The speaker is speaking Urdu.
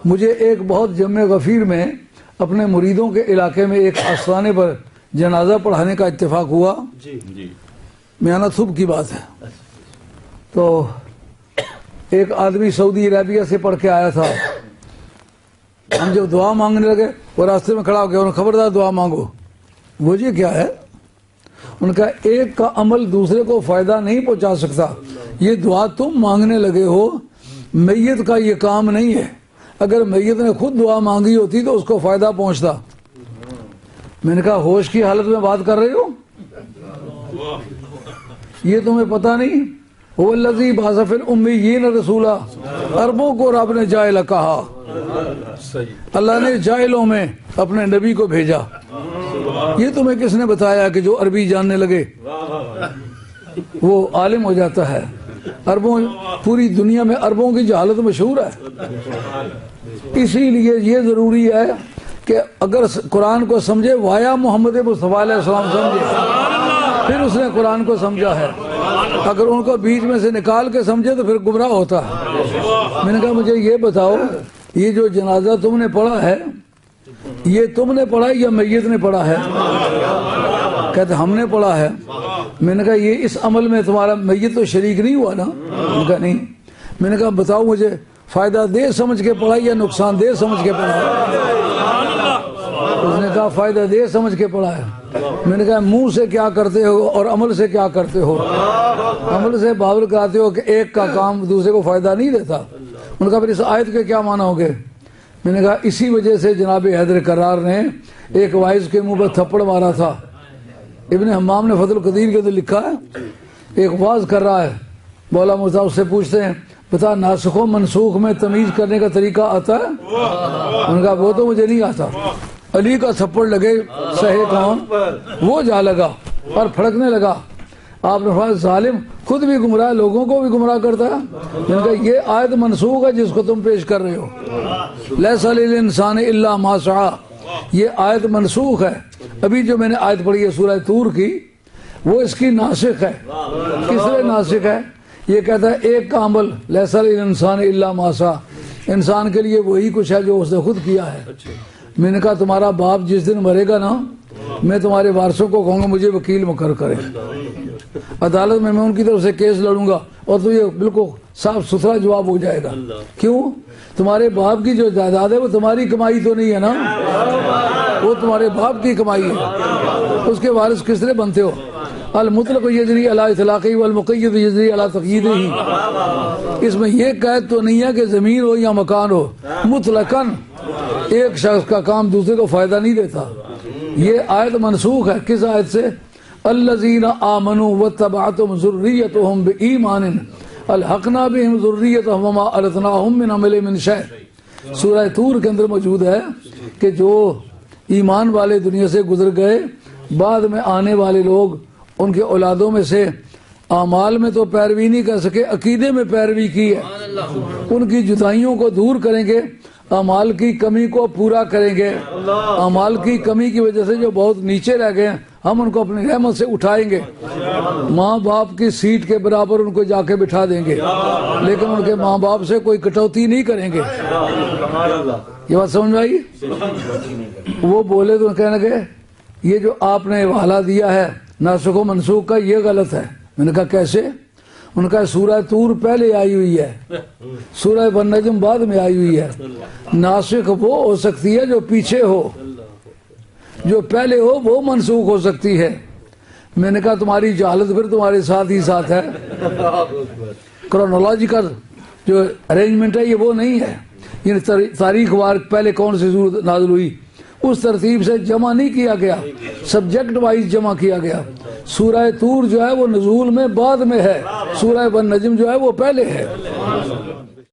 مجھے ایک بہت جمع غفیر میں اپنے مریدوں کے علاقے میں ایک آستانے پر جنازہ پڑھانے کا اتفاق ہوا. میانہ صبح کی بات ہے. تو ایک آدمی سعودی عربیہ سے پڑھ کے آیا تھا. ہم جب دعا مانگنے لگے وہ راستے میں کھڑا ہو گیا. انہوں نے خبردار دعا مانگو. وجہ کیا ہے؟ ان کا ایک کا عمل دوسرے کو فائدہ نہیں پہنچا سکتا. یہ دعا تم مانگنے لگے ہو، میت کا یہ کام نہیں ہے. اگر میت نے خود دعا مانگی ہوتی تو اس کو فائدہ پہنچتا. میں نے کہا ہوش کی حالت میں بات کر رہے ہو؟ یہ تمہیں پتہ نہیں؟ هو الذی بعث فی الامیین رسولا. عربوں کو رب نے جاہل کہا. اللہ نے جاہلوں میں اپنے نبی کو بھیجا. یہ تمہیں کس نے بتایا کہ جو عربی جاننے لگے وہ عالم ہو جاتا ہے؟ عربوں، پوری دنیا میں عربوں کی جہالت مشہور ہے. اسی لیے یہ ضروری ہے کہ اگر قرآن کو سمجھے وایا محمد مصطفیٰ علیہ السلام سمجھے پھر اس نے قرآن کو سمجھا ہے. اگر ان کو بیچ میں سے نکال کے سمجھے تو پھر گمراہ ہوتا ہے. میں نے کہا مجھے یہ بتاؤ، یہ جو جنازہ تم نے پڑھا ہے یہ تم نے پڑھا یا میت نے پڑھا ہے؟ کہتے ہم نے پڑھا ہے. میں نے کہا یہ اس عمل میں تمہارا میت تو شریک نہیں ہوا نا؟ میں نے کہا نہیں. میں نے کہا بتاؤ مجھے فائدہ دے سمجھ کے پڑھا یا نقصان دے سمجھ کے پڑھا ہے؟ اس نے کہا فائدہ دے سمجھ کے پڑھا ہے. میں نے کہا منہ سے کیا کرتے ہو اور عمل سے کیا کرتے ہو؟ عمل سے باور کراتے ہو کہ ایک کا کام دوسرے کو فائدہ نہیں دیتا. ان کا پھر اس آیت کے کیا معنی ہو گئے؟ میں نے کہا اسی وجہ سے جناب حیدر کرار نے ایک وائز کے منہ پر تھپڑ مارا تھا. ابن حمام نے فتح القدیر کے اندر لکھا ہے، ایک واز کر رہا ہے، مولا مرزا اس سے پوچھتے ہیں بتا ناسخ و منسوخ میں تمیز کرنے کا طریقہ آتا ہے؟ ان کا وہ تو مجھے نہیں آتا. علی کا تھپڑ لگے سہے کون؟ وہ جا لگا اور پھڑکنے لگا. آپ نے فرمایا ظالم خود بھی گمراہ لوگوں کو بھی گمراہ کرتا ہے. میں نے کہا یہ آیت منسوخ ہے جس کو تم پیش کر رہے ہو. لیس للانسان الا ما سعی، یہ آیت منسوخ ہے. ابھی جو میں نے آیت پڑھی ہے سورہ طور کی وہ اس کی ناسخ ہے. کس لیے ناسخ ہے؟ یہ کہتا ہے ایک کا عمل لیس للانسان الا ما سعی، انسان کے لیے وہی کچھ ہے جو اس نے خود کیا ہے. میں نے کہا تمہارا باپ جس دن مرے گا نا میں تمہارے وارثوں کو کہوں گا مجھے وکیل مقرر کرے. عدالت میں ان کی طرف سے کیس لڑوں گا اور تو یہ بالکل صاف ستھرا جواب ہو جائے گا. کیوں؟ تمہارے باپ کی جو جائیداد ہے وہ تمہاری کمائی تو نہیں ہے نا، وہ تمہارے باپ کی کمائی ہے. اس کے وارث کس طرح بنتے ہو؟ المطلق یجری علی اطلاقی والمقید یجری علی تقییدہ. اس میں یہ قید تو نہیں ہے کہ زمین ہو یا مکان ہو، مطلقاً ایک شخص کا کام دوسرے کو فائدہ نہیں دیتا. یہ آیت منسوخ ہے. کس آیت سے؟ الذین آمنوا واتبعتهم ذریتهم بایمان الحقنا بهم ذریتهم وما التناهم من عملهم من شیء. سورہ طور کے اندر موجود ہے کہ جو ایمان والے دنیا سے گزر گئے بعد میں آنے والے لوگ ان کے اولادوں میں سے اعمال میں تو پیروی نہیں کر سکے، عقیدے میں پیروی کی ہے. ان کی جدائیوں کو دور کریں گے، اعمال کی کمی کو پورا کریں گے. اعمال کی کمی کی وجہ سے جو بہت نیچے رہ گئے ہم ان کو اپنی رحمت سے اٹھائیں گے. ماں باپ کی سیٹ کے برابر ان کو جا کے بٹھا دیں گے، لیکن ان کے ماں باپ سے کوئی کٹوتی نہیں کریں گے. یہ بات سمجھ میں آئی؟ وہ بولے تو کہنے لگے یہ جو آپ نے حوالہ دیا ہے ناسخ و منسوخ کا یہ غلط ہے. میں نے کہا کیسے؟ ان کا سورہ طور پہلے آئی ہوئی ہے، سورہ والنجم بعد میں آئی ہوئی ہے. ناسخ وہ ہو سکتی ہے جو پیچھے ہو، جو پہلے ہو وہ منسوخ ہو سکتی ہے. میں نے کہا تمہاری جہالت پھر تمہارے ساتھ ہی ساتھ ہے. کرونالوجیکل جو ارینجمنٹ ہے یہ وہ نہیں ہے. یعنی تاریخ وار پہلے کون سی صورت نازل ہوئی اس ترتیب سے جمع نہیں کیا گیا، سبجیکٹ وائز جمع کیا گیا. سورہ طور جو ہے وہ نزول میں بعد میں ہے، سورہ والنجم جو ہے وہ پہلے ہے.